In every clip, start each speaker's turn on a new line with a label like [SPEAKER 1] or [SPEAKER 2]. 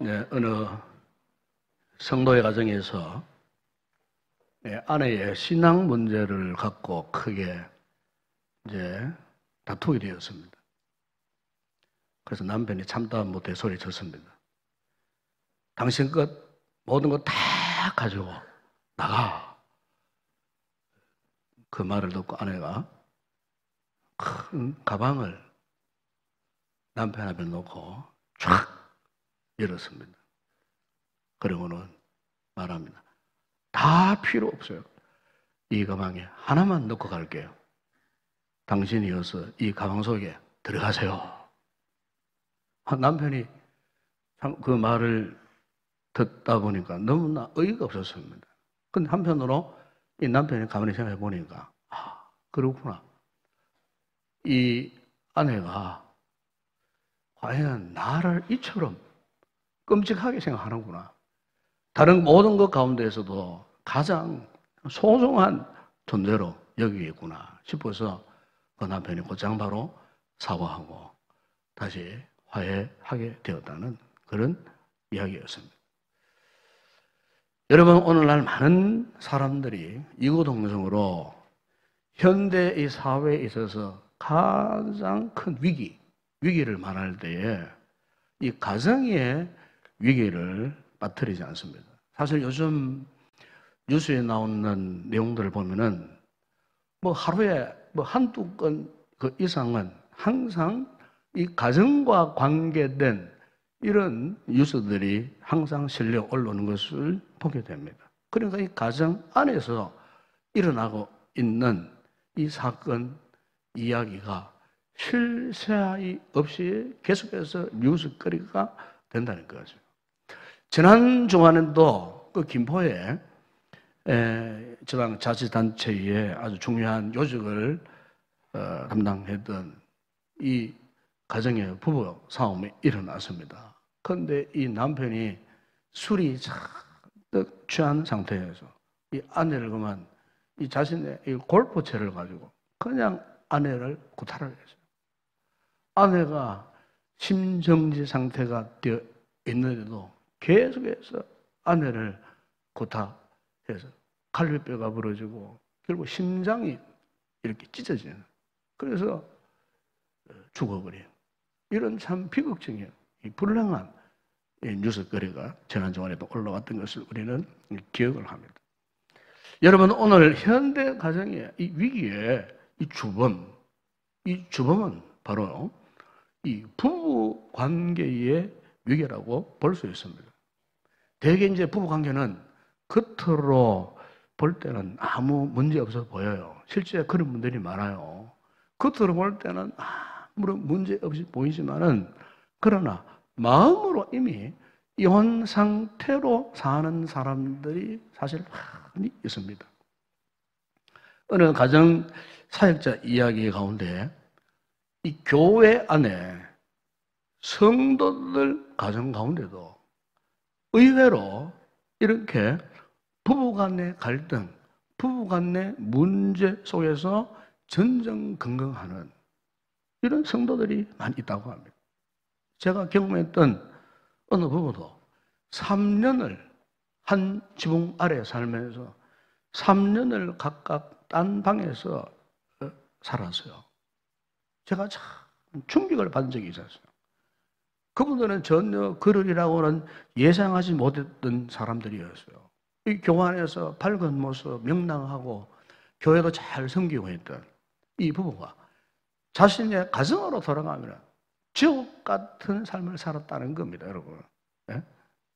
[SPEAKER 1] 네, 어느 성도의 가정에서 아내의 신앙 문제를 갖고 크게 이제 다투게 되었습니다. 그래서 남편이 참다 못해 소리쳤습니다. 당신 것 모든 거 다 가지고 나가. 그 말을 듣고 아내가 큰 가방을 남편 앞에 놓고 쫙 열었습니다. 그리고는 말합니다. 다 필요 없어요. 이 가방에 하나만 넣고 갈게요. 당신이 어서 이 가방 속에 들어가세요. 남편이 참 그 말을 듣다 보니까 너무나 어이가 없었습니다. 근데 한편으로 이 남편이 가만히 생각해 보니까 그렇구나. 이 아내가 과연 나를 이처럼 끔찍하게 생각하는구나. 다른 모든 것 가운데에서도 가장 소중한 존재로 여기겠구나 싶어서 그 남편이 곧장 바로 사과하고 다시 화해하게 되었다는 그런 이야기였습니다. 여러분, 오늘날 많은 사람들이 이구동성으로 현대의 사회에 있어서 가장 큰 위기를 말할 때에 이 가정의 위기를 빠뜨리지 않습니다. 사실 요즘 뉴스에 나오는 내용들을 보면은 하루에 한두 건 그 이상은 항상 이 가정과 관계된 이런 뉴스들이 항상 실려 올라오는 것을 보게 됩니다. 그러니까 이 가정 안에서 일어나고 있는 이 사건 이야기가 쉴 새이 없이 계속해서 뉴스거리가 된다는 거죠. 지난 주간에도 그 김포에 지방자치단체의 아주 중요한 요직을 담당했던 이 가정의 부부 싸움이 일어났습니다. 그런데 이 남편이 술이 잔뜩 취한 상태에서 이 아내를 그만 이 자신의 이 골프채를 가지고 그냥 아내를 구타를 했어요. 아내가 심정지 상태가 되어 있는데도 계속해서 아내를 구타해서 갈비뼈가 부러지고 결국 심장이 이렇게 찢어지는, 그래서 죽어버린 이런 참 비극적인 불행한 뉴스거리가 지난주간에도 올라왔던 것을 우리는 기억을 합니다. 여러분, 오늘 현대 가정의 이 위기의 이 주범은 바로 이 부부 관계의 위기라고 볼 수 있습니다. 대개 이제 부부 관계는 겉으로 볼 때는 아무 문제 없어 보여요. 실제 그런 분들이 많아요. 겉으로 볼 때는 아무런 문제 없이 보이지만은 그러나 마음으로 이미 이혼 상태로 사는 사람들이 사실 많이 있습니다. 어느 가정 사역자 이야기 가운데 이 교회 안에 성도들 가정 가운데도 의외로 이렇게 부부간의 갈등, 부부간의 문제 속에서 전전긍긍하는 이런 성도들이 많이 있다고 합니다. 제가 경험했던 어느 부부도 3년을 한 지붕 아래 살면서 3년을 각각 딴 방에서 살았어요. 제가 참 충격을 받은 적이 있었어요. 그분들은 전혀 그러리라고는 예상하지 못했던 사람들이었어요. 이 교환에서 밝은 모습, 명랑하고 교회도 잘 섬기고 했던 이 부부가 자신의 가정으로 돌아가면 지옥 같은 삶을 살았다는 겁니다, 여러분.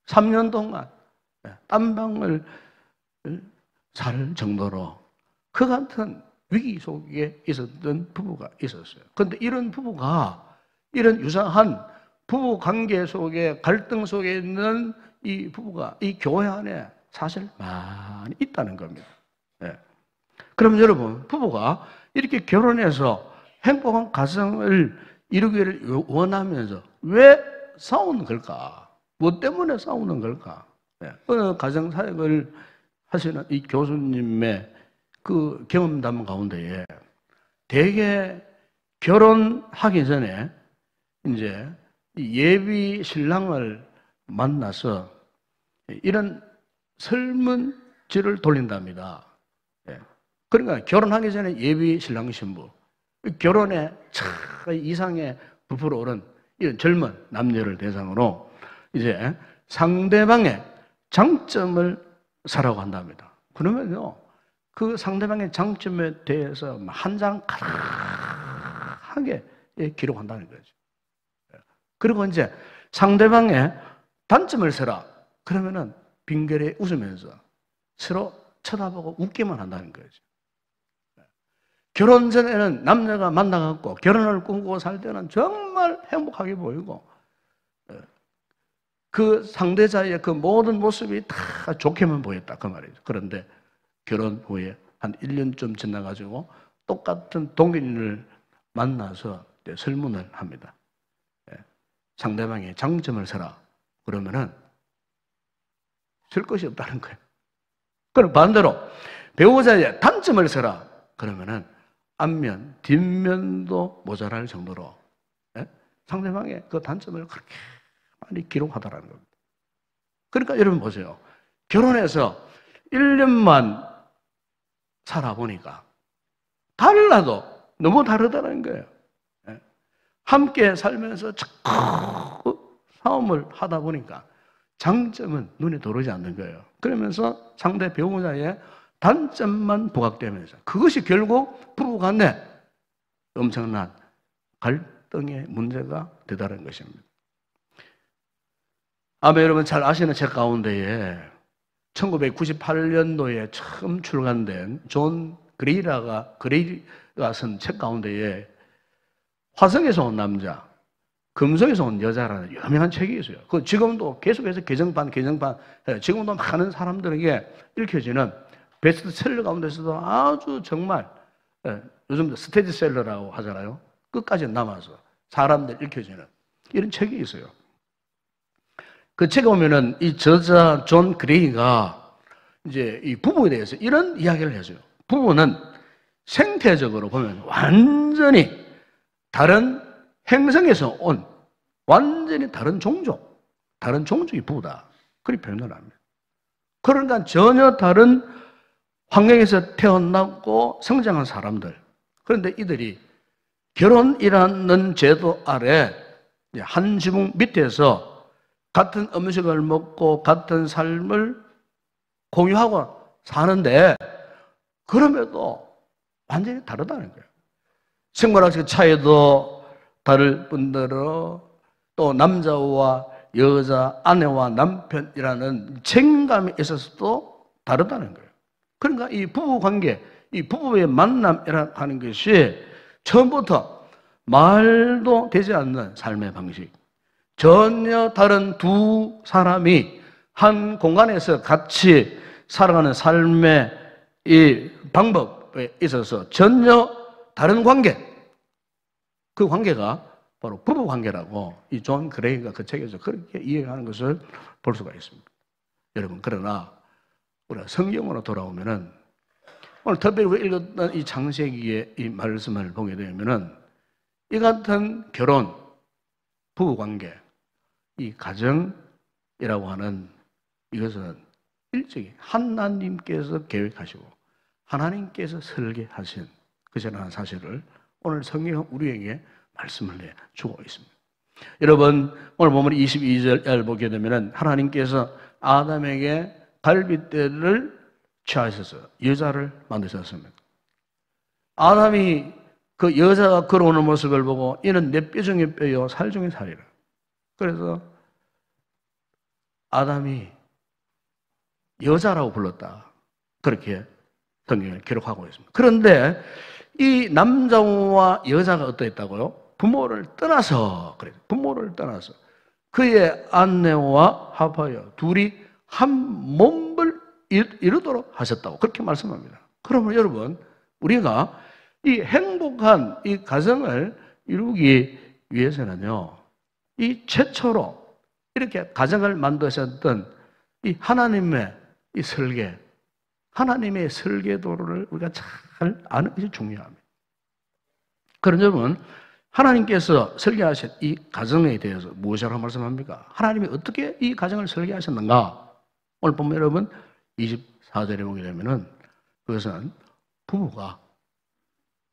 [SPEAKER 1] 3년 동안 딴 방을 살 정도로 그 같은 위기 속에 있었던 부부가 있었어요. 그런데 이런 부부가 이런 유사한 부부 관계 속에 갈등 속에 있는 이 부부가 이 교회 안에 사실 많이 있다는 겁니다. 그럼 여러분, 부부가 이렇게 결혼해서 행복한 가정을 이루기를 원하면서 왜 싸우는 걸까? 뭐 때문에 싸우는 걸까? 어느 가정 사역을 하시는 이 교수님의 그 경험담 가운데에 대개 결혼하기 전에 이제 예비 신랑을 만나서 이런 설문지를 돌린답니다. 그러니까 결혼하기 전에 예비 신랑 신부, 결혼에 이상의 부풀어 오른 이런 젊은 남녀를 대상으로 이제 상대방의 장점을 사라고 한답니다. 그러면요, 그 상대방의 장점에 대해서 한 장 가득하게 기록한다는 거죠. 그리고 이제 상대방의 단점을 써라. 그러면은 빙결에 웃으면서 서로 쳐다보고 웃기만 한다는 거죠. 결혼 전에는 남녀가 만나갖고 결혼을 꿈꾸고 살 때는 정말 행복하게 보이고 그 상대자의 그 모든 모습이 다 좋게만 보였다 그 말이죠. 그런데 결혼 후에 한 1년쯤 지나가지고 똑같은 동일인을 만나서 설문을 합니다. 상대방의 장점을 써라. 그러면은 쓸 것이 없다는 거예요. 그럼 반대로 배우자의 단점을 써라. 그러면은 앞면, 뒷면도 모자랄 정도로 상대방의 그 단점을 그렇게 많이 기록하더라는 겁니다. 그러니까 여러분 보세요. 결혼해서 1년만 살아보니까 달라도 너무 다르다는 거예요. 함께 살면서 자꾸 싸움을 하다 보니까 장점은 눈에 들어오지 않는 거예요. 그러면서 상대 배우자의 단점만 부각되면서 그것이 결국 부부간에 엄청난 갈등의 문제가 되다는 것입니다. 아마 여러분 잘 아시는 책 가운데에 1998년도에 처음 출간된 존 그레이가 쓴 책 가운데에 화성에서 온 남자, 금성에서 온 여자라는 유명한 책이 있어요. 그 지금도 계속해서 개정판 지금도 많은 사람들에게 읽혀지는 베스트셀러 가운데서도 아주 정말 요즘 스테디셀러라고 하잖아요. 끝까지 남아서 사람들 읽혀지는 이런 책이 있어요. 그 책에 보면은 이 저자 존 그레이가 이제 이 부부에 대해서 이런 이야기를 해줘요. 부부는 생태적으로 보면 완전히 다른 행성에서 온 완전히 다른 종족이 부부다. 그렇게 표현을 합니다. 그러니까 전혀 다른 환경에서 태어나고 성장한 사람들. 그런데 이들이 결혼이라는 제도 아래 한 지붕 밑에서 같은 음식을 먹고 같은 삶을 공유하고 사는데 그럼에도 완전히 다르다는 거예요. 생활학적 차이도 다를 뿐더러 또 남자와 여자, 아내와 남편이라는 책임감에 있어서도 다르다는 거예요. 그러니까 이 부부 관계, 이 부부의 만남이라고 하는 것이 처음부터 말도 되지 않는 삶의 방식, 전혀 다른 두 사람이 한 공간에서 같이 살아가는 삶의 이 방법에 있어서 전혀 다른 관계, 그 관계가 바로 부부 관계라고 이 존 그레이가 그 책에서 그렇게 이해하는 것을 볼 수가 있습니다. 여러분, 그러나 우리가 성경으로 돌아오면은 오늘 특별히 읽었던 이 창세기의 이 말씀을 보게 되면은 이 같은 결혼, 부부 관계, 이 가정이라고 하는 이것은 일찍이 하나님께서 계획하시고 하나님께서 설계하신 것이라는 사실을 오늘 성경은 우리에게 말씀을 내주고 있습니다. 여러분, 오늘 보면 22절 보게 되면 하나님께서 아담에게 갈빗대를 취하셔서 여자를 만드셨습니다. 아담이 그 여자가 걸어오는 모습을 보고 이는 내 뼈 중에 뼈요 살 중에 살이라. 그래서 아담이 여자라고 불렀다. 그렇게 성경을 기록하고 있습니다. 그런데 이 남자와 여자가 어떠했다고요? 부모를 떠나서, 그래요. 부모를 떠나서 그의 아내와 합하여 둘이 한 몸을 이루도록 하셨다고 그렇게 말씀합니다. 그러면 여러분, 우리가 이 행복한 이 가정을 이루기 위해서는요, 이 최초로 이렇게 가정을 만드셨던 이 하나님의 이 설계, 하나님의 설계도를 우리가 잘 아는 것이 중요합니다. 그런 여러분, 하나님께서 설계하신 이 가정에 대해서 무엇이라고 말씀합니까? 하나님이 어떻게 이 가정을 설계하셨는가? 오늘 보면 여러분 24절에 보게 되면은 그것은 부부가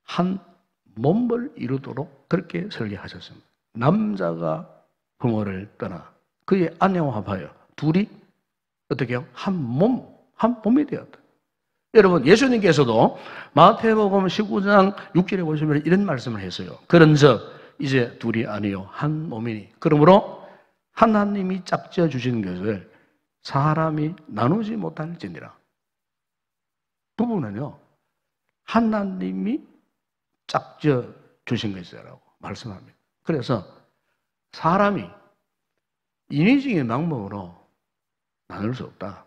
[SPEAKER 1] 한 몸을 이루도록 그렇게 설계하셨습니다. 남자가 부모를 떠나 그의 아내와 합하여 둘이 어떻게 해요? 한 몸이 되었다. 여러분, 예수님께서도 마태복음 19장 6절에 보시면 이런 말씀을 했어요. 그런즉 이제 둘이 아니요 한 몸이니. 그러므로 하나님이 짝지어 주신 것을 사람이 나누지 못할지니라. 부부는요, 하나님이 짝지어 주신 것이라고 말씀합니다. 그래서 사람이 인위적인 방법으로 나눌 수 없다.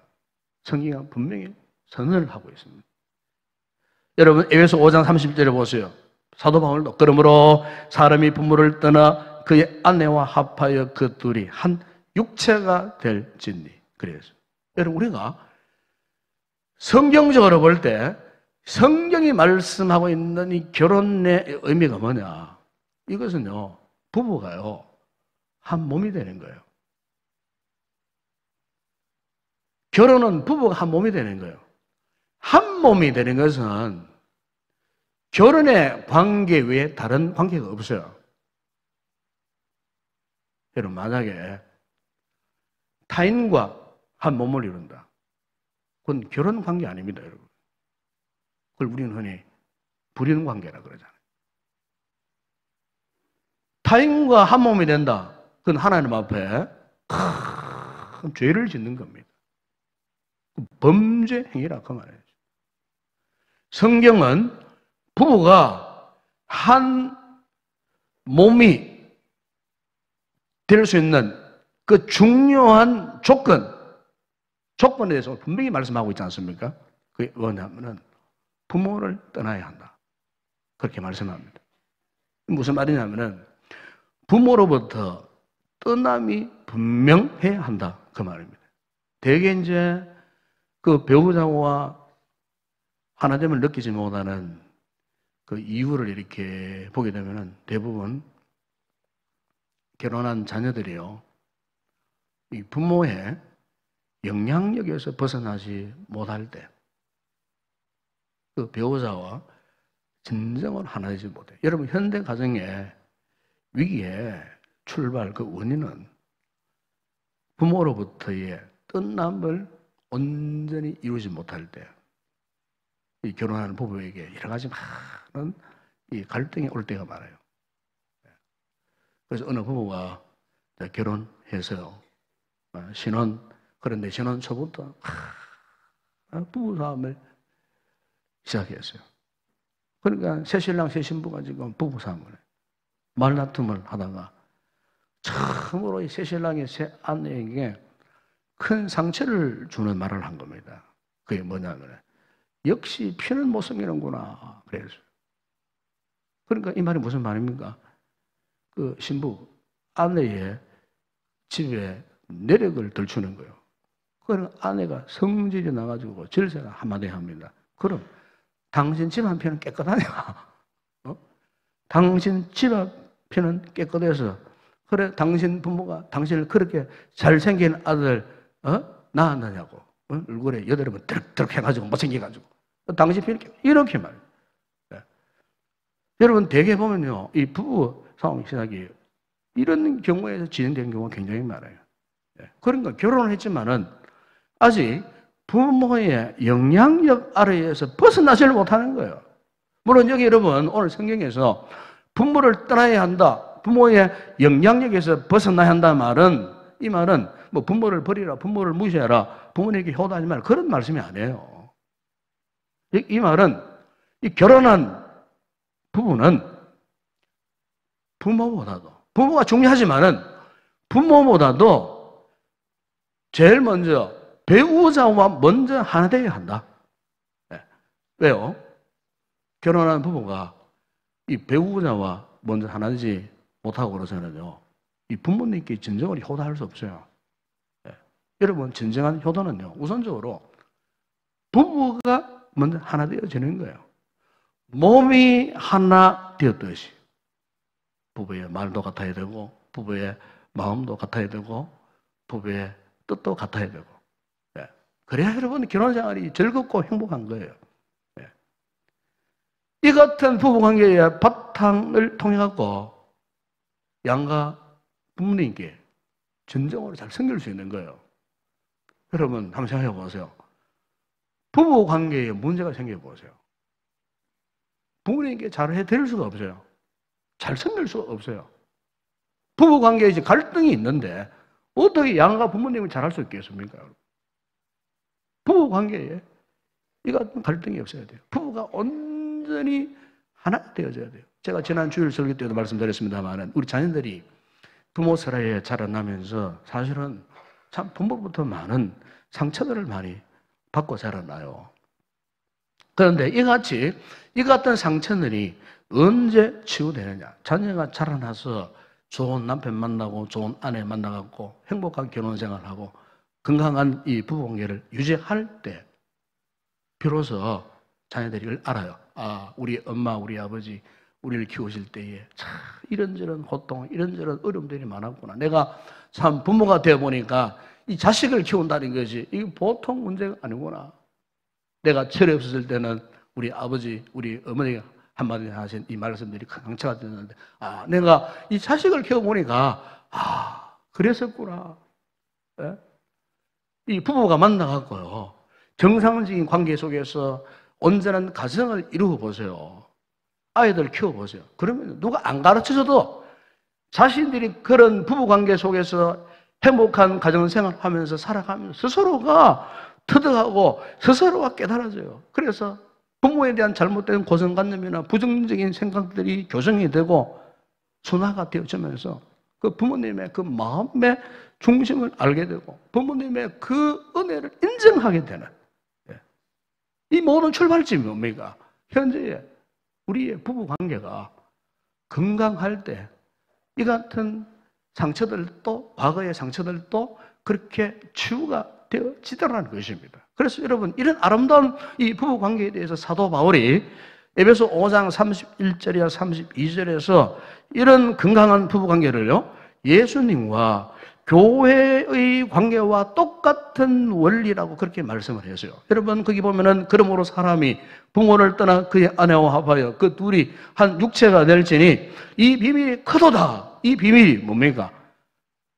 [SPEAKER 1] 성경은 분명히 선언을 하고 있습니다. 여러분, 에베소 5장 30절에 보세요. 사도 바울도 그러므로 사람이 부모를 떠나 그의 아내와 합하여 그 둘이 한 육체가 될지니. 그래서 여러분, 우리가 성경적으로 볼 때 성경이 말씀하고 있는 이 결혼의 의미가 뭐냐? 이것은요, 부부가요 한 몸이 되는 거예요. 결혼은 부부가 한 몸이 되는 거예요. 한 몸이 되는 것은 결혼의 관계 외에 다른 관계가 없어요. 여러분, 만약에 타인과 한 몸을 이룬다. 그건 결혼 관계 아닙니다, 여러분. 그걸 우리는 흔히 불륜 관계라 그러잖아요. 타인과 한 몸이 된다. 그건 하나님 앞에 큰 죄를 짓는 겁니다. 범죄 행위라 그 말이에요. 성경은 부부가 한 몸이 될 수 있는 그 중요한 조건에 대해서 분명히 말씀하고 있지 않습니까? 그게 뭐냐면은 부모를 떠나야 한다. 그렇게 말씀합니다. 무슨 말이냐면은 부모로부터 떠남이 분명해야 한다. 그 말입니다. 대개 이제 그 배우자와 하나됨을 느끼지 못하는 그 이유를 이렇게 보게 되면은 대부분 결혼한 자녀들이요, 이 부모의 영향력에서 벗어나지 못할 때 그 배우자와 진정으로 하나되지 못해. 여러분, 현대 가정의 위기의 출발 그 원인은 부모로부터의 떠남을 온전히 이루지 못할 때 이 결혼하는 부부에게 여러 가지 많은 이 갈등이 올 때가 많아요. 그래서 어느 부부가 결혼해서요, 그런데 신혼 초부터 부부싸움을 시작했어요. 그러니까 새 신랑 새 신부가 지금 부부싸움을 해요. 말다툼을 하다가 처음으로 이 새 신랑이 새 아내에게 큰 상처를 주는 말을 한 겁니다. 그게 뭐냐면 역시 피는 못 숨기는구나 그랬어요. 그러니까 이 말이 무슨 말입니까? 그 신부 아내의 집에 내력을 들추는 거예요. 그러면 아내가 성질이 나가지고 질세가 한마디 합니다. 그럼 당신 집 한 편은 깨끗하냐? 당신 집 앞에는 깨끗해서 그래 당신 부모가 당신을 그렇게 잘생긴 아들 낳았느냐고 얼굴에 여드름을 드럭드럭 해가지고 못생겨가지고 당신 편은 이렇게 말해요. 네. 여러분 대개 보면요 이 부부 싸움 시작이 이런 경우에서 진행되는 경우가 굉장히 많아요. 네. 그러니까 결혼을 했지만은 아직 부모의 영향력 아래에서 벗어나지를 못하는 거예요. 물론 여기 여러분 오늘 성경에서 부모를 떠나야 한다, 부모의 영향력에서 벗어나야 한다는 말은 이 말은 뭐 부모를 버리라, 부모를 무시해라, 부모에게 효도하지 말라 그런 말씀이 아니에요. 이 말은 이 결혼한 부부는 부모가 중요하지만은 부모보다도 제일 먼저 배우자와 먼저 하나 되어야 한다. 네. 왜요? 결혼한 부부가 이 배우자와 먼저 하나 되지 못하고 그러서는요, 이 부모님께 진정으로 효도할 수 없어요. 네. 여러분, 진정한 효도는요, 우선적으로 부부가 먼저 하나 되어지는 거예요. 몸이 하나 되었듯이. 부부의 말도 같아야 되고, 부부의 마음도 같아야 되고, 부부의 뜻도 같아야 되고. 예. 그래야 여러분 결혼 생활이 즐겁고 행복한 거예요. 예. 이 같은 부부 관계의 바탕을 통해 갖고 양가 부모님께 진정으로 잘 섬길 수 있는 거예요. 여러분 한번 생각해 보세요. 부부 관계에 문제가 생겨 보세요. 부모님께 잘 해드릴 수가 없어요. 잘 섬길 수가 없어요. 부부 관계에 이제 갈등이 있는데 어떻게 양가 부모님을 잘할 수 있겠습니까? 부부 관계에 이 같은 갈등이 없어야 돼요. 부부가 온전히 하나 되어져야 돼요. 제가 지난 주일 설교 때도 말씀드렸습니다만 우리 자녀들이 부모 사이에 자라나면서 사실은 참 부모부터 많은 상처들을 많이 받고 자라나요. 그런데 이 같은 상처들이 언제 치유되느냐? 자녀가 자라나서 좋은 남편 만나고 좋은 아내 만나갖고 행복한 결혼 생활하고 건강한 이 부부관계를 유지할 때 비로소 자녀들이 이걸 알아요. 아, 우리 엄마, 우리 아버지 우리를 키우실 때에 참 이런저런 고통, 이런저런 어려움들이 많았구나. 내가 참 부모가 되어 보니까 이 자식을 키운다는 것이 이게 보통 문제가 아니구나. 내가 철이 없었을 때는 우리 아버지, 우리 어머니가 한마디 하신 이 말씀들이 큰 강차가 되는데, 아, 내가 이 자식을 키워보니까, 아, 그랬었구나. 예? 이 부부가 만나갖고요, 정상적인 관계 속에서 온전한 가정을 이루어 보세요. 아이들 키워보세요. 그러면 누가 안 가르쳐줘도 자신들이 그런 부부 관계 속에서 행복한 가정생활 하면서 살아가면서 스스로가 터득하고 스스로가 깨달아져요. 그래서 부모에 대한 잘못된 고정관념이나 부정적인 생각들이 교정이 되고 순화가 되어지면서 그 부모님의 그 마음의 중심을 알게 되고 부모님의 그 은혜를 인정하게 되는 이 모든 출발점이 뭡니까? 현재의 우리의 부부 관계가 건강할 때 이 같은 상처들도 과거의 상처들도 그렇게 치유가 되어지더라는 것입니다. 그래서 여러분 이런 아름다운 이 부부 관계에 대해서 사도 바울이 에베소 5장 31절이나 32절에서 이런 건강한 부부 관계를요 예수님과 교회의 관계와 똑같은 원리라고 그렇게 말씀을 했어요. 여러분 거기 보면은 그러므로 사람이 부모를 떠나 그의 아내와 합하여 그 둘이 한 육체가 될지니 이 비밀이 크도다. 이 비밀이 뭡니까?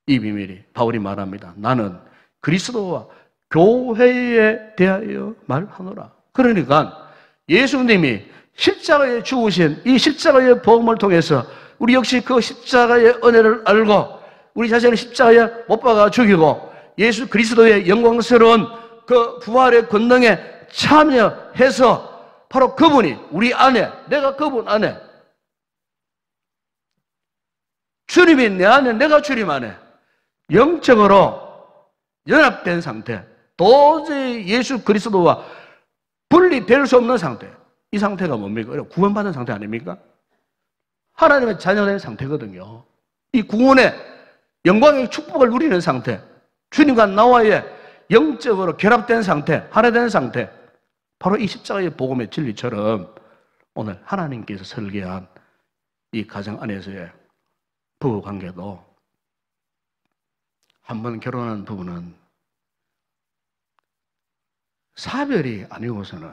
[SPEAKER 1] 이 비밀이 바울이 말합니다. 나는 그리스도와 교회에 대하여 말하노라. 그러니까 예수님이 십자가에 죽으신 이 십자가의 복음을 통해서 우리 역시 그 십자가의 은혜를 알고 우리 자신을 십자가에 못 박아 죽이고 예수 그리스도의 영광스러운 그 부활의 권능에 참여해서 바로 그분이 우리 안에, 내가 그분 안에, 주님이 내 안에, 내가 주님 안에 영적으로 연합된 상태, 도저히 예수 그리스도와 분리될 수 없는 상태. 이 상태가 뭡니까? 구원받은 상태 아닙니까? 하나님의 자녀된 상태거든요. 이 구원의 영광의 축복을 누리는 상태, 주님과 나와의 영적으로 결합된 상태, 하나 된 상태, 바로 이 십자가의 복음의 진리처럼 오늘 하나님께서 설계한 이 가정 안에서의 부부 관계도 한번 결혼한 부부는 사별이 아니고서는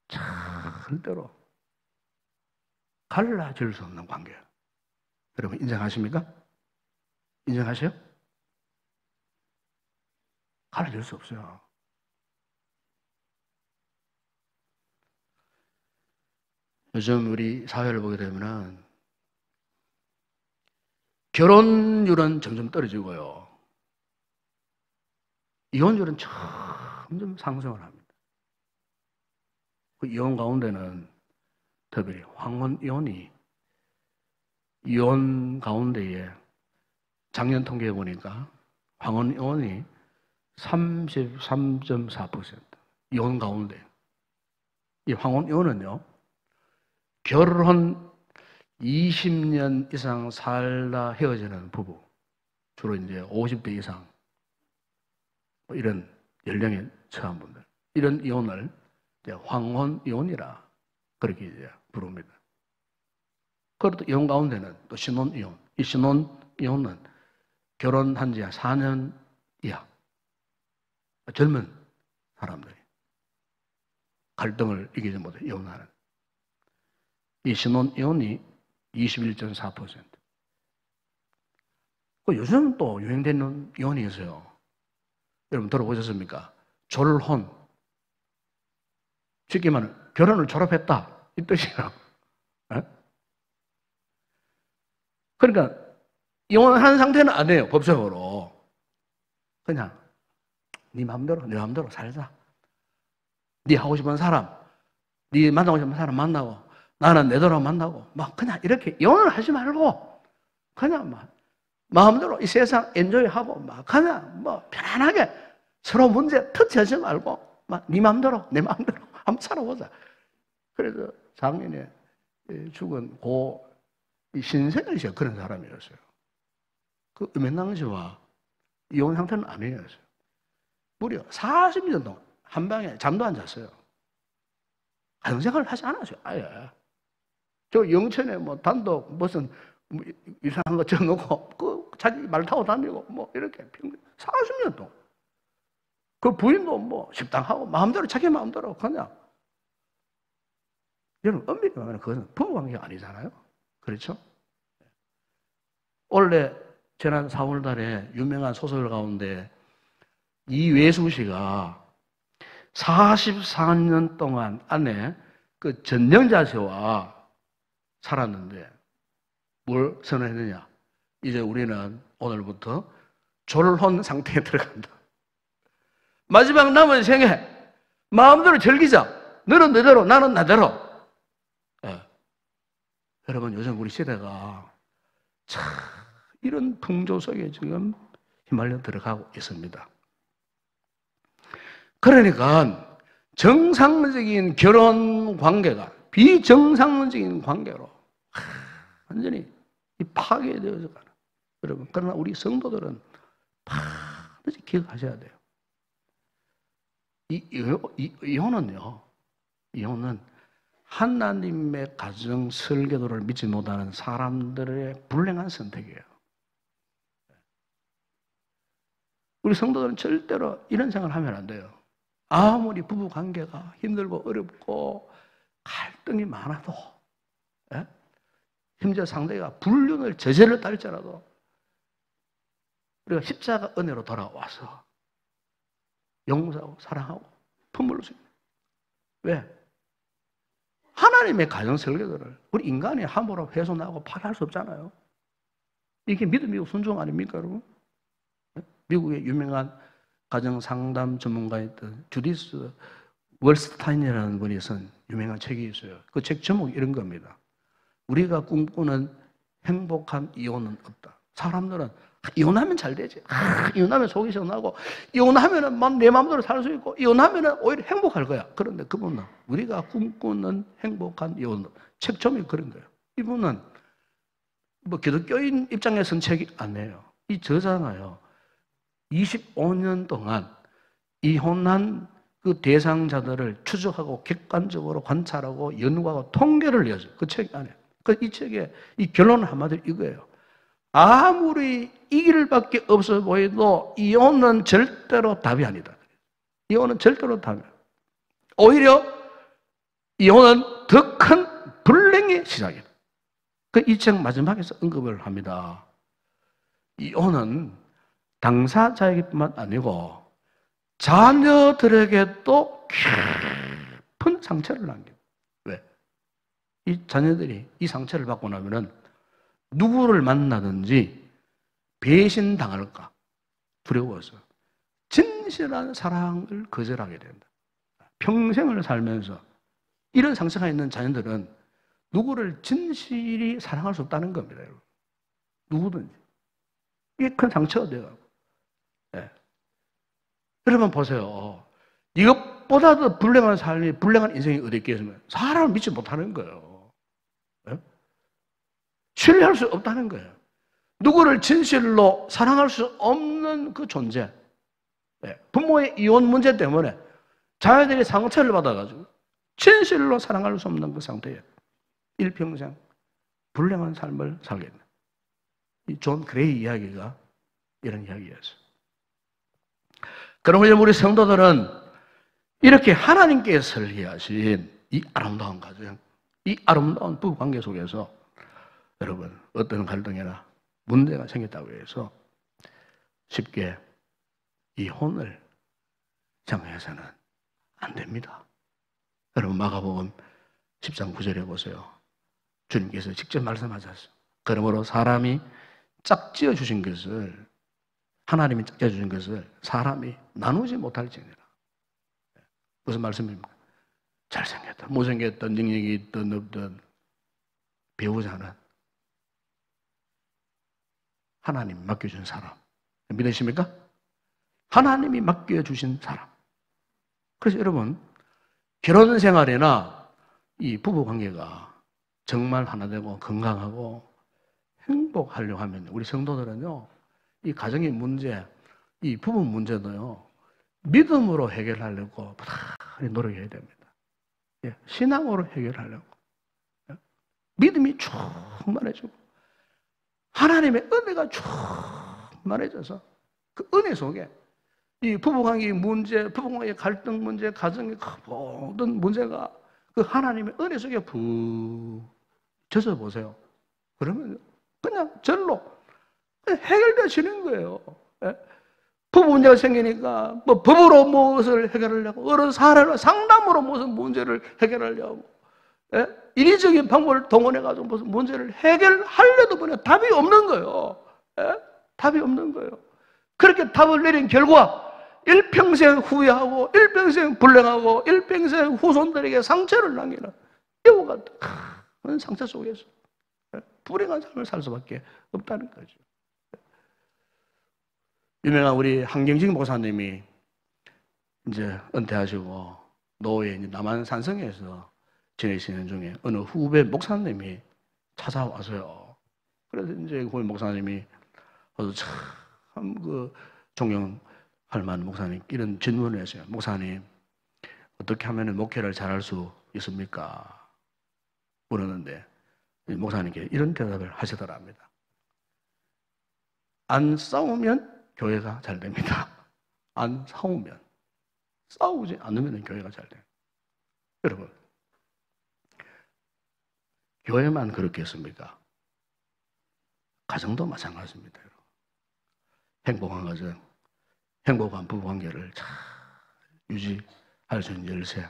[SPEAKER 1] 절대로 갈라질 수 없는 관계예요. 여러분 인정하십니까? 인정하세요? 갈라질 수 없어요. 요즘 우리 사회를 보게 되면은 결혼율은 점점 떨어지고요. 이혼율은 점점 상승을 합니다. 그 이혼 가운데는 특별히 황혼 이혼이 이혼 가운데에 작년 통계해 보니까 황혼 이혼이 33.4%. 이혼 가운데. 이 황혼 이혼은요, 결혼 20년 이상 살다 헤어지는 부부, 주로 이제 50대 이상, 뭐 이런 연령에 처한 분들, 이런 이혼을 이제 황혼 이혼이라 그렇게 이제 부릅니다. 그리고 또 이혼 가운데는 또 신혼이혼. 이 신혼이혼은 결혼한 지 4년 이하. 젊은 사람들이 갈등을 이기지 못해 이혼하는. 이 신혼이혼이 21.4%. 요즘 또 유행되는 이혼이 있어요. 여러분 들어보셨습니까? 졸혼. 쉽게 말하면 결혼을 졸업했다. 이 뜻이에요. 네? 그러니까 이혼한 상태는 안 해요. 법적으로. 그냥 네 마음대로 내 마음대로 살자. 네 하고 싶은 사람, 네 만나고 싶은 사람 만나고 나는 내대로 만나고 막 그냥 이렇게 이혼을 하지 말고 그냥 막 마음대로 이 세상 엔조이하고 막 그냥 뭐 편안하게 서로 문제 터치하지 말고 막 네 마음대로 내 마음대로 한번 살아보자. 그래서 작년에 죽은 고 신생일 씨가 그런 사람이었어요. 그 음행당 씨와 이혼 상태는 아니었어요. 무려 40년 동안 한 방에 잠도 안 잤어요. 가정생활을 하지 않았어요. 아예. 저 영천에 뭐 단독 무슨 뭐 이상한 거 적어놓고 그 자기 말 타고 다니고 뭐 이렇게 40년 동안. 그 부인도 뭐 식당하고 마음대로 자기 마음대로 그냥. 여러분 엄밀히 말하면 그것은 부부관계가 아니잖아요. 그렇죠? 원래 지난 4월 달에 유명한 소설 가운데 이외수 씨가 44년 동안 아내 그 전영자 씨와 살았는데 뭘 선언했느냐? 이제 우리는 오늘부터 졸혼 상태에 들어간다. 마지막 남은 생에 마음대로 즐기자. 너는 너대로 나는 나대로. 예. 여러분 요즘 우리 시대가 참 이런 풍조 속에 지금 휘말려 들어가고 있습니다. 그러니까 정상적인 결혼 관계가 비정상적인 관계로 완전히 파괴되어서 가는. 여러분, 그러나 우리 성도들은 반드시 기억하셔야 돼요. 이혼은요, 이혼은 하나님의 가정 설계도를 믿지 못하는 사람들의 불행한 선택이에요. 우리 성도들은 절대로 이런 생각을 하면 안 돼요. 아무리 부부 관계가 힘들고 어렵고 갈등이 많아도, 예? 심지어 상대가 불륜을 저질렀다 할지라도 우리가 십자가 은혜로 돌아와서 용서하고 사랑하고 품을 수 있는. 왜? 하나님의 가정 설계도를 우리 인간이 함부로 훼손하고 파괴할 수 없잖아요. 이게 믿음이고 순종 아닙니까, 여러분? 미국의 유명한 가정 상담 전문가였던 주디스 월스타인이라는 분이 쓴 유명한 책이 있어요. 그 책 제목이 이런 겁니다. 우리가 꿈꾸는 행복한 이혼은 없다. 사람들은 이혼하면 잘 되지. 이혼하면 속이 시원하고 이혼하면은 막 내 마음대로 살 수 있고 이혼하면은 오히려 행복할 거야. 그런데 그분은 우리가 꿈꾸는 행복한 이혼 책 제목이 그런 거예요. 이분은 뭐 기독교인 입장에서는 책이 아니에요. 이 저자가요. 25년 동안 이혼한 그 대상자들을 추적하고 객관적으로 관찰하고 연구하고 통계를 내죠. 그 책 안에. 이 책의 이 결론은 한마디로 이거예요. 아무리 이 길밖에 없어 보여도 이혼은 절대로 답이 아니다. 이혼은 절대로 답이 아니다. 오히려 이혼은 더 큰 불행의 시작이다. 이 책 마지막에서 언급을 합니다. 이혼은 당사자에게뿐만 아니고 자녀들에게도 깊은 상처를 남깁니다. 왜? 이 자녀들이 이 상처를 받고 나면은 누구를 만나든지 배신당할까 두려워서 진실한 사랑을 거절하게 된다. 평생을 살면서 이런 상처가 있는 자녀들은 누구를 진실이 사랑할 수 없다는 겁니다. 여러분. 누구든지. 이게 큰 상처가 돼요. 네. 여러분 보세요. 이것보다 더 불행한 삶이, 불행한 인생이 어디 있겠습니까? 사람을 믿지 못하는 거예요. 네? 신뢰할 수 없다는 거예요. 누구를 진실로 사랑할 수 없는 그 존재. 네. 부모의 이혼 문제 때문에 자녀들이 상처를 받아가지고 진실로 사랑할 수 없는 그 상태예요. 일평생 불행한 삶을 살게 된다. 이 존 그레이 이야기가 이런 이야기였어요. 그러면 우리 성도들은 이렇게 하나님께 설계하신 이 아름다운 가정, 이 아름다운 부부관계 속에서 여러분 어떤 갈등이나 문제가 생겼다고 해서 쉽게 이혼을 정해서는 안 됩니다. 여러분 마가복음 10장 9절에 보세요. 주님께서 직접 말씀하셨어요. 그러므로 사람이 짝지어 주신 것을, 하나님이 짝지어 주신 것을 사람이 나누지 못할지니라. 무슨 말씀입니까? 잘생겼든 못생겼든 능력이 있든 없든 배우자는 하나님이 맡겨준 사람. 믿으십니까? 하나님이 맡겨주신 사람. 그래서 여러분 결혼 생활이나 이 부부 관계가 정말 하나 되고 건강하고 행복하려고 하면 우리 성도들은요, 이 가정의 문제, 이 부부 문제도요, 믿음으로 해결하려고 부단히 노력해야 됩니다. 예, 신앙으로 해결하려고. 예? 믿음이 충만해지고 하나님의 은혜가 충만해져서 그 은혜 속에 이 부부관계 문제, 부부관계 갈등 문제, 가정의 모든 문제가 그 하나님의 은혜 속에 부 젖어 보세요. 그러면 그냥 절로 해결되어지는 거예요. 예? 부부 문제가 생기니까 뭐 법으로 무엇을 해결하려고, 어른 사례로 상담으로 무슨 문제를 해결하려고, 예? 인위적인 방법을 동원해가지고 무슨 문제를 해결하려도 보니 답이 없는 거예요. 예? 답이 없는 거예요. 그렇게 답을 내린 결과 일평생 후회하고 일평생 불행하고 일평생 후손들에게 상처를 남기는 이와 같은 큰 상처 속에서 불행한 삶을 살 수밖에 없다는 거죠. 유명한 우리 한경직 목사님이 이제 은퇴하시고 노후에 이제 남한산성에서 지내시는 중에 어느 후배 목사님이 찾아와서요. 그래서 이제 후배 목사님이 참 그 존경할 만한 목사님 이런 질문을 했어요. 목사님, 어떻게 하면 목회를 잘할 수 있습니까? 물었는데 목사님께 이런 대답을 하시더랍니다. 안 싸우면 교회가 잘 됩니다. 안 싸우면, 싸우지 않으면 교회가 잘 돼요. 여러분, 교회만 그렇겠습니까? 가정도 마찬가지입니다. 여러분. 행복한 가정, 행복한 부부관계를 잘 유지할 수 있는 열쇠.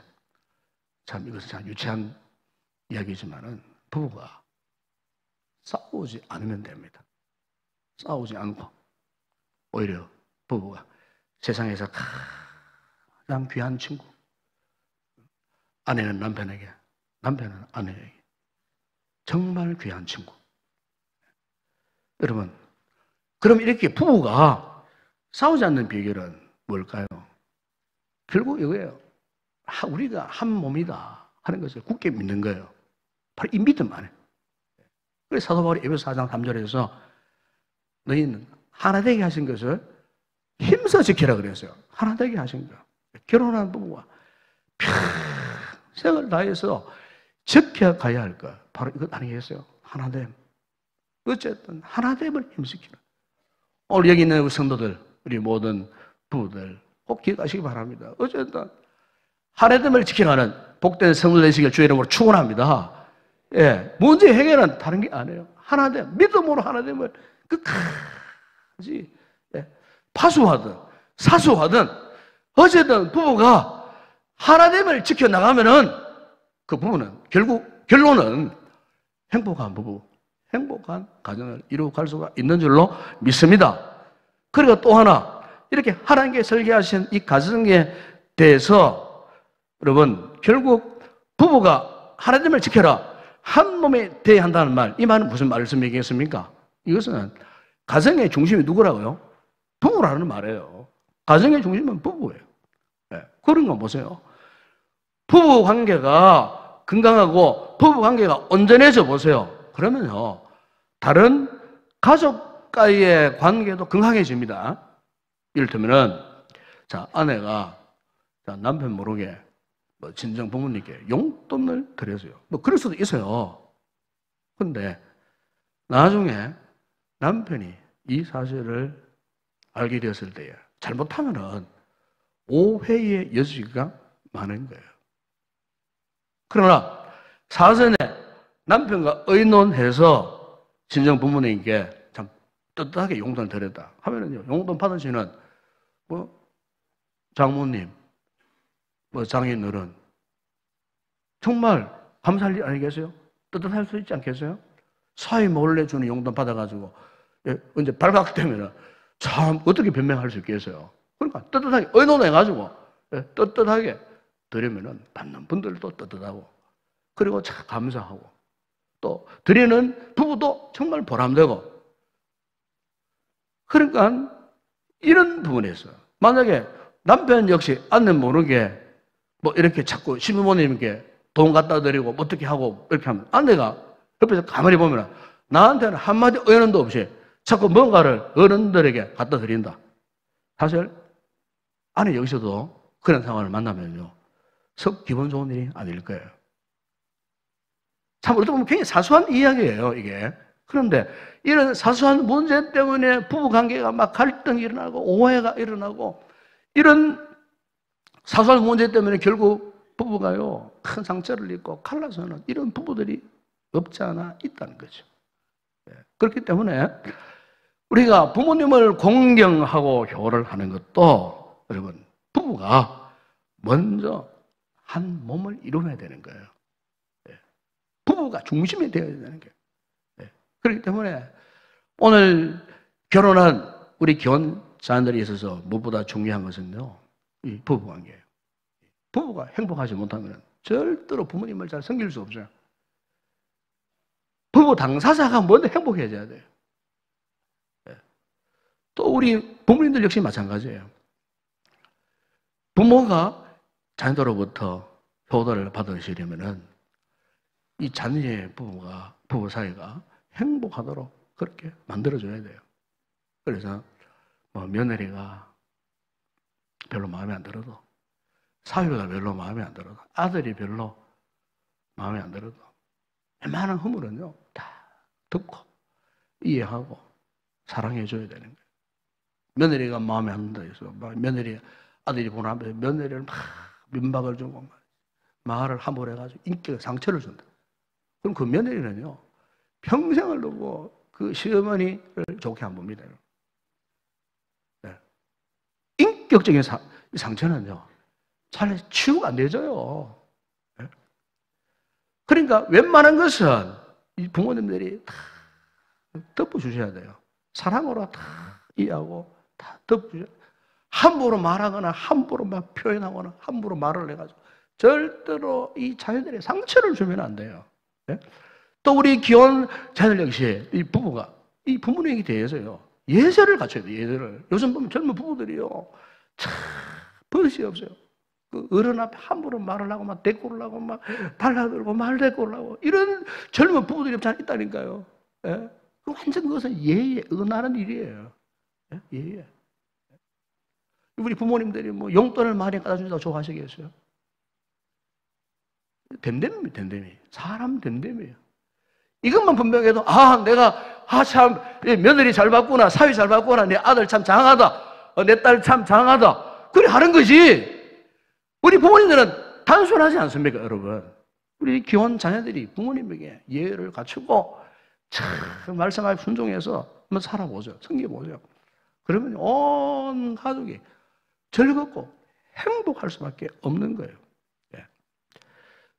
[SPEAKER 1] 참 이것은 참 유치한 이야기지만은 부부가 싸우지 않으면 됩니다. 싸우지 않고 오히려 부부가 세상에서 가장 귀한 친구, 아내는 남편에게, 남편은 아내에게 정말 귀한 친구. 여러분, 그럼 이렇게 부부가 싸우지 않는 비결은 뭘까요? 결국 이거예요. 우리가 한 몸이다 하는 것을 굳게 믿는 거예요. 바로 이 믿음 안에. 그래서 사도 바울이 에베소 4장 3절에서 너희는 하나 되게 하신 것을 힘써 지키라 그랬어요. 하나 되게 하신 거. 결혼한 부부가 평생을 다해서 지켜가야 할 것. 바로 이것 아니겠어요? 하나됨. 어쨌든 하나됨을 힘시키는. 오늘 여기 있는 우리 성도들, 우리 모든 부부들 꼭 기억하시기 바랍니다. 어쨌든 하나됨을 지켜가는 복된 성도 되시길 주의 이름으로 축원합니다. 예, 문제 해결은 다른 게 아니에요. 하나됨, 믿음으로 하나됨을 끝까지 파수하든 사수하든 어쨌든 부부가 하나됨을 지켜나가면은 그 부부는 결론은 행복한 부부, 행복한 가정을 이루어갈 수가 있는 줄로 믿습니다. 그리고 또 하나, 이렇게 하나님께 설계하신 이 가정에 대해서 여러분, 결국 부부가 하나됨을 지켜라, 한 몸에 대해야 한다는 말, 이 말은 무슨 말씀이겠습니까? 이것은 가정의 중심이 누구라고요? 부부라는 말이에요. 가정의 중심은 부부예요. 네, 그런 거 보세요. 부부 관계가 건강하고 부부 관계가 온전해져 보세요. 그러면요, 다른 가족과의 관계도 건강해집니다. 이를테면은, 자, 아내가 남편 모르게 친정 부모님께 용돈을 드려줘요. 뭐 그럴 수도 있어요. 근데 나중에 남편이 이 사실을 알게 되었을 때에 잘못하면은 오해의 여지가 많은 거예요. 그러나 사전에 남편과 의논해서 친정 부모님께 참 떳떳하게 용돈을 드렸다 하면은요, 용돈 받으시는 뭐 장모님, 뭐 장인어른 정말 감사할 일 아니겠어요? 떳떳할 수 있지 않겠어요? 사위 몰래 주는 용돈 받아가지고 이제 발각되면은 참 어떻게 변명할 수 있겠어요? 그러니까 떳떳하게 의논해가지고 떳떳하게 드리면은 받는 분들도 떳떳하고 그리고 참 감사하고 또 드리는 부부도 정말 보람되고 그러니까 이런 부분에서 만약에 남편 역시 아내 모르게 뭐 이렇게 자꾸 시부모님께 돈 갖다 드리고 어떻게 하고 이렇게 하면 아내가 옆에서 가만히 보면 나한테는 한마디 의논도 없이 자꾸 뭔가를 어른들에게 갖다 드린다. 사실 아내 여기서도 그런 상황을 만나면요, 썩 기분 좋은 일이 아닐 거예요. 참 어떻게 보면 굉장히 사소한 이야기예요, 이게. 그런데 이런 사소한 문제 때문에 부부관계가 막 갈등이 일어나고 오해가 일어나고 이런 사소한 문제 때문에 결국 부부가요 큰 상처를 입고 갈라서는 이런 부부들이 없지 않아 있다는 거죠. 그렇기 때문에 우리가 부모님을 공경하고 효를 하는 것도 여러분 부부가 먼저 한 몸을 이루어야 되는 거예요. 부부가 중심이 되어야 되는 거예요. 그렇기 때문에 오늘 결혼한 우리 기혼 자녀들이 있어서 무엇보다 중요한 것은요, 이 부부관계예요. 부부가 행복하지 못하면 절대로 부모님을 잘 섬길 수 없어요. 부부 당사자가 먼저 행복해져야 돼요. 또 우리 부모님들 역시 마찬가지예요. 부모가 자녀들로부터 효도를 받으시려면은 이 자녀의 부부 사이가 행복하도록 그렇게 만들어줘야 돼요. 그래서 뭐 며느리가 별로 마음에 안 들어도, 사위가 별로 마음에 안 들어도, 아들이 별로 마음에 안 들어도 웬만한 허물은요 다 듣고 이해하고 사랑해줘야 되는 거예요. 며느리가 마음에 안 든다 해서 며느리 아들이 보는 앞에 며느리를 막 민박을 주고 말을 함부로 해가지고 인격에 상처를 준다. 그럼 그 며느리는요 평생을 두고 그 시어머니를 좋게 안 봅니다. 네. 인격적인 상처는요 잘 치유가 안 되져요. 네. 그러니까 웬만한 것은 이 부모님들이 다 덮어주셔야 돼요. 사랑으로 다 이해하고 다 덮어주셔야 돼요. 함부로 말하거나 함부로 막 표현하거나 함부로 말을 해가지고 절대로 이 자녀들의 상처를 주면 안 돼요. 네? 또 우리 기혼 자녀들 역시 이 부부가 이 부모님에 대해서요 예절을 갖춰야 돼요. 예절을. 요즘 보면 젊은 부부들이요 참 버릇이 없어요. 그 어른 앞에 함부로 말을 하고 막 대꾸를 하고 막 달라들고 말 대꾸를 하고 이런 젊은 부부들이 있다니까요. 예? 완전 그것은 예의 은하는 일이에요. 예? 예의. 우리 부모님들이 뭐 용돈을 많이 갖다 준다고 좋아하시겠어요? 됨됨이, 됨됨이. 사람 됨됨이에요. 이것만 분명해도, 참, 며느리 잘 봤구나, 사위 잘 봤구나, 내 아들 참 장하다, 내 딸 참 장하다. 그래 하는 거지. 우리 부모님들은 단순하지 않습니까, 여러분? 우리 기혼 자녀들이 부모님에게 예의를 갖추고, 참, 말씀하에 순종해서 한번 살아보죠. 섬겨보죠. 그러면 온 가족이 즐겁고 행복할 수밖에 없는 거예요.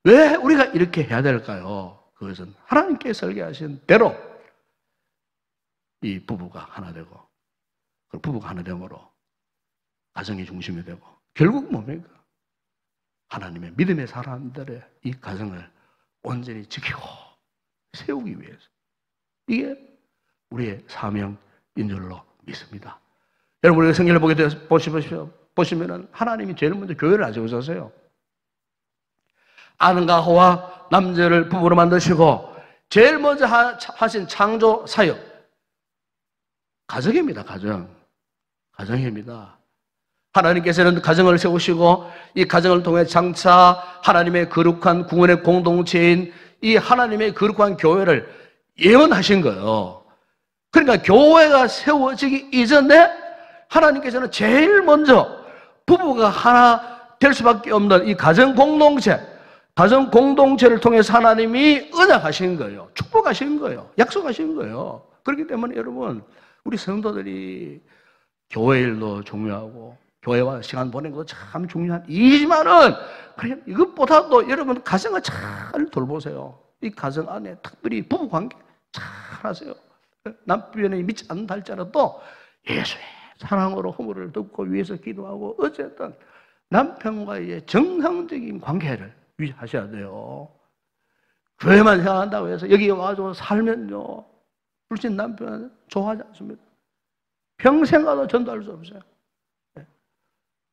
[SPEAKER 1] 왜 우리가 이렇게 해야 될까요? 그것은 하나님께 설계하신 대로 이 부부가 하나 되고, 그 부부가 하나 됨으로 가정이 중심이 되고, 결국 뭡니까? 하나님의 믿음의 사람들의 이 가정을 온전히 지키고 세우기 위해서. 이게 우리의 사명인 줄로 믿습니다. 여러분, 우리가 성경을 보게 되어 보시면은 하나님이 제일 먼저 교회를 가져오셨어요. 아들과 하와 남자를 부부로 만드시고 제일 먼저 하신 창조 사역 가정입니다. 가정입니다. 하나님께서는 가정을 세우시고 이 가정을 통해 장차 하나님의 거룩한 구원의 공동체인 이 하나님의 거룩한 교회를 예언하신 거예요. 그러니까 교회가 세워지기 이전에 하나님께서는 제일 먼저 부부가 하나 될 수밖에 없는 이 가정 공동체를 통해서 하나님이 언약하신 거예요. 축복하신 거예요. 약속하신 거예요. 그렇기 때문에 여러분, 우리 성도들이 교회 일도 중요하고 교회와 시간 보내는 것도 참 중요한 일이지만은 그냥 이것보다도 여러분 가정을 잘 돌보세요. 이 가정 안에 특별히 부부 관계 잘 하세요. 남편이 믿지 않는다 할지라도 예수의 사랑으로 허물을 덮고 위해서 기도하고 어쨌든 남편과의 정상적인 관계를 유지하셔야 돼요. 교회만 생각한다고 해서 여기 와서 살면요, 불신 남편 좋아하지 않습니다. 평생 가도 전도할 수 없어요.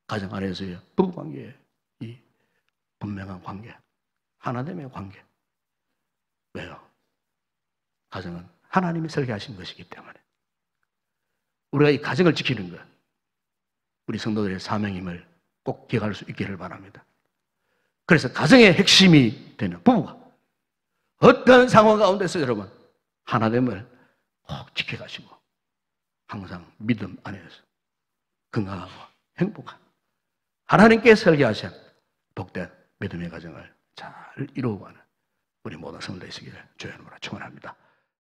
[SPEAKER 1] 가정 안에서의 부부관계의 이 분명한 관계, 하나됨의 관계. 왜요? 가정은 하나님이 설계하신 것이기 때문에 우리가 이 가정을 지키는 것, 우리 성도들의 사명임을 꼭 기억할 수 있기를 바랍니다. 그래서 가정의 핵심이 되는 부부가 어떤 상황 가운데서 여러분 하나됨을 꼭 지켜가시고 항상 믿음 안에서 건강하고 행복한 하나님께 설계하신 복된 믿음의 가정을 잘 이루어가는 우리 모든 성도들 되시기를 주의 이름으로 축원합니다.